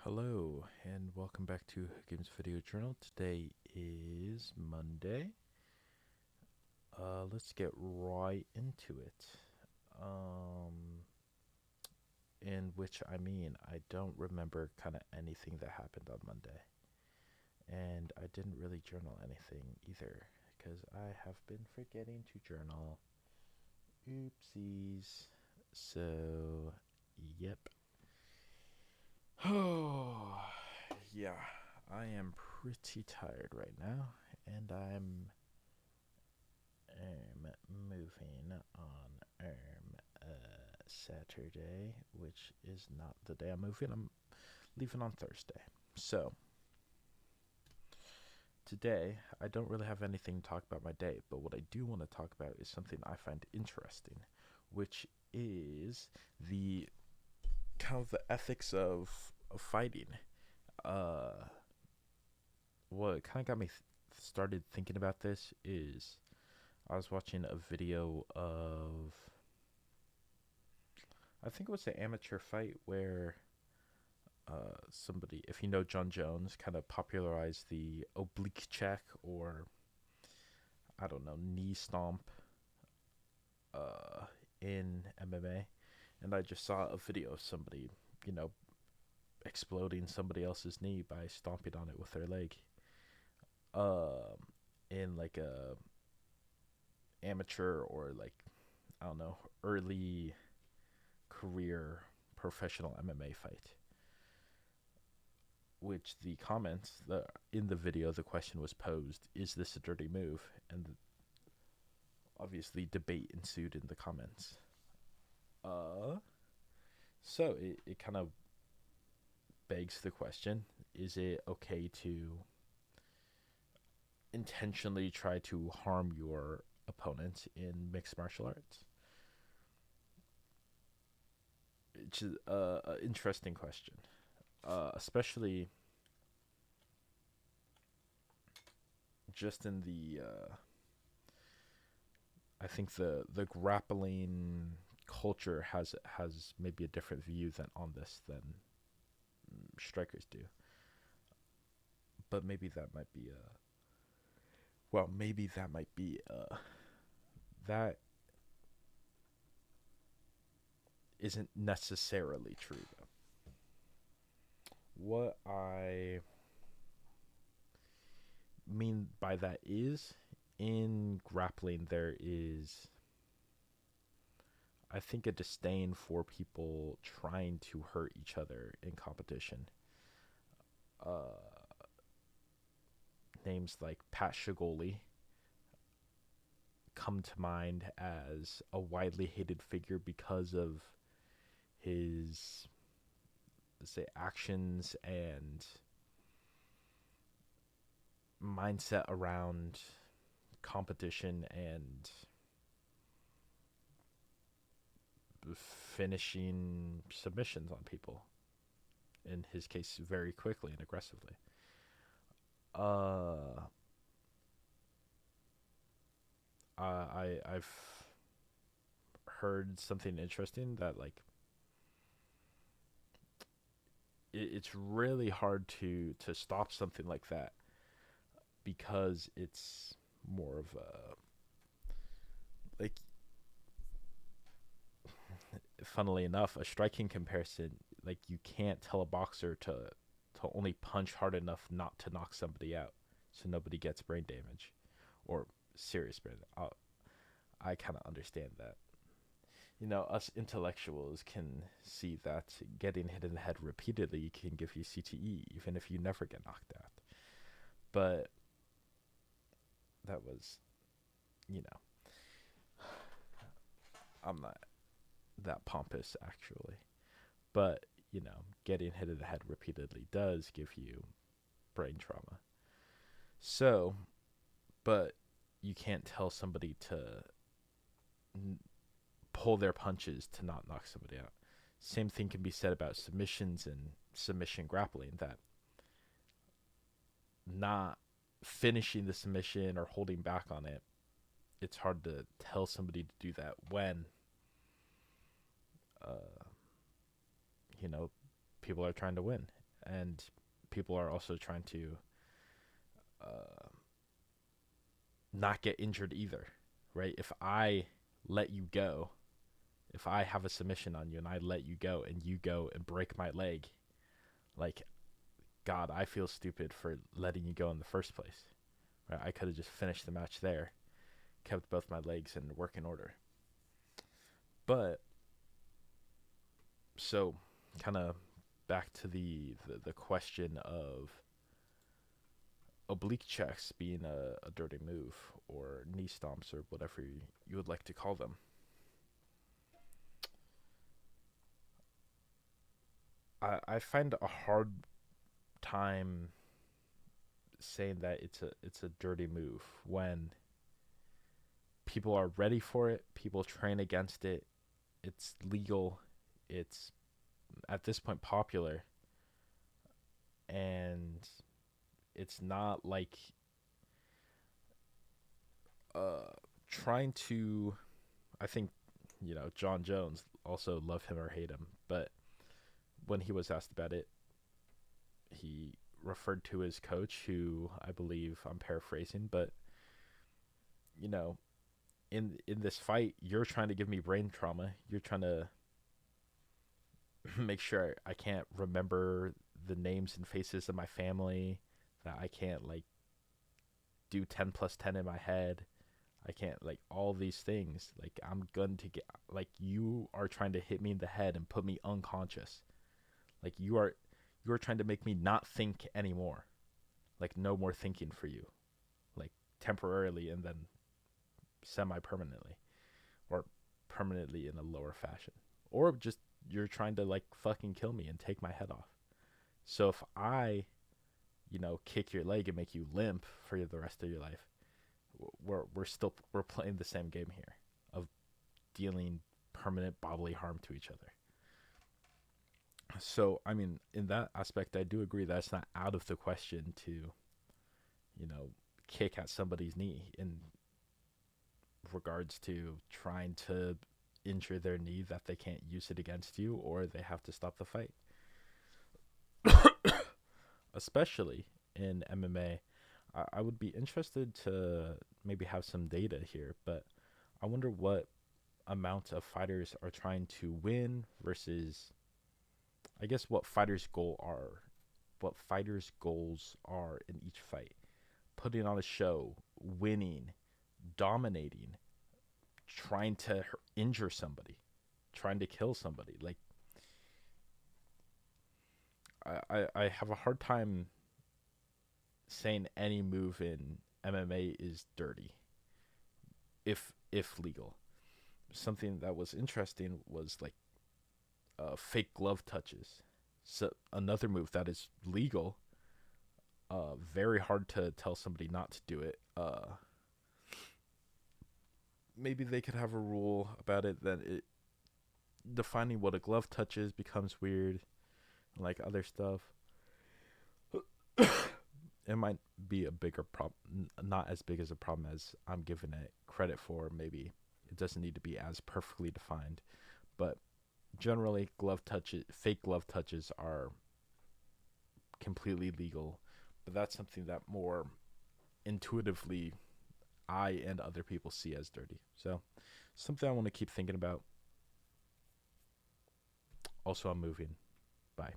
Hello and welcome back to Hakim's Video Journal. Today is Monday. Let's get right into it. Um, in which I don't remember kind of anything that happened on Monday, and I didn't really journal anything either because I have been forgetting to journal. Oopsies. So, yep. Oh, yeah. I am pretty tired right now, and moving on Saturday, which is not the day I'm moving. I'm leaving on Thursday. So today I don't really have anything to talk about my day, but what I do want to talk about is something I find interesting, which is the kind of the ethics of fighting. Uh, what kind of got me started thinking about this is I was watching a video of, I think it was an amateur fight where somebody, if you know John Jones, kind of popularized the oblique check or, I don't know, knee stomp uh, in MMA. And I just saw a video of somebody, you know, exploding somebody else's knee by stomping on it with their leg um, in like a amateur or like, I don't know, early career professional MMA fight. Which the comments in the video, the question was posed: Is this a dirty move? And obviously, debate ensued in the comments. Uh, so it kind of begs the question: Is it okay to intentionally try to harm your opponent in mixed martial arts? It's an interesting question, especially just in the I think the grappling culture has maybe a different view than on this than strikers do. But maybe that might be maybe that might be that isn't necessarily true though. What I mean by that is in grappling there is, I think, a disdain for people trying to hurt each other in competition. Uh, Names like Pat Shigoli come to mind as a widely hated figure because of his, let's say, actions and mindset around competition and finishing submissions on people. In his case, very quickly and aggressively. Uh, I've heard something interesting that like it's really hard to stop something like that because it's more of a, like, funnily enough, a striking comparison. Like, you can't tell a boxer to only punch hard enough not to knock somebody out, so nobody gets brain damage or serious brain. I kind of understand that. Us intellectuals can see that getting hit in the head repeatedly can give you CTE, even if you never get knocked out. But that was, you know, I'm not that pompous actually. But, getting hit in the head repeatedly does give you brain trauma. So, but you can't tell somebody to pull their punches to not knock somebody out. Same thing can be said about submissions and submission grappling, that not finishing the submission or holding back on it, it's hard to tell somebody to do that when uh, you know people are trying to win. and people are also trying to uh, not get injured either, right? If I let you go, if I have a submission on you and I let you go and you go and break my leg, like, God, I feel stupid for letting you go in the first place. Right? I could have just finished the match there, kept both my legs in working order. But so, kind of back to the question of oblique checks being a dirty move, or knee stomps, or whatever you would like to call them. I find a hard time saying that it's a dirty move when people are ready for it, people train against it, it's legal, it's at this point popular, and it's not like uh trying to, I think, John Jones, also love him or hate him, but when he was asked about it, he referred to his coach, who I believe, I'm paraphrasing, but you know, in this fight, you're trying to give me brain trauma. You're trying to make sure I can't remember the names and faces of my family, that I can't like do 10 plus 10 in my head. I can't, like, all these things. Like, I'm going to get, like, you are trying to hit me in the head and put me unconscious. Like, you are trying to make me not think anymore. Like, no more thinking for you. Like, temporarily and then semi permanently, or permanently in a lower fashion. Or just you're trying to, like, fucking kill me and take my head off. So if I, kick your leg and make you limp for the rest of your life, we're playing the same game here of dealing permanent bodily harm to each other. So, I mean, in that aspect, I do agree that it's not out of the question to, you know, kick at somebody's knee in regards to trying to injure their knee, that they can't use it against you, or they have to stop the fight. Especially in MMA, I would be interested to maybe have some data here, but I wonder what amount of fighters are trying to win versus, I guess, what fighters' goals are in each fight. Putting on a show, winning, dominating, trying to injure somebody, trying to kill somebody. Like, I have a hard time saying any move in MMA is dirty, if legal. Something that was interesting was like fake glove touches. So another move that is legal. Very hard to tell somebody not to do it. Maybe they could have a rule about it that it defining what a glove touch is becomes weird, like other stuff. It might be a bigger problem, not as big as a problem as I'm giving it credit for. Maybe it doesn't need to be as perfectly defined, but generally, fake glove touches are completely legal. But that's something that more intuitively I and other people see as dirty. So, something I want to keep thinking about. Also, I'm moving. Bye.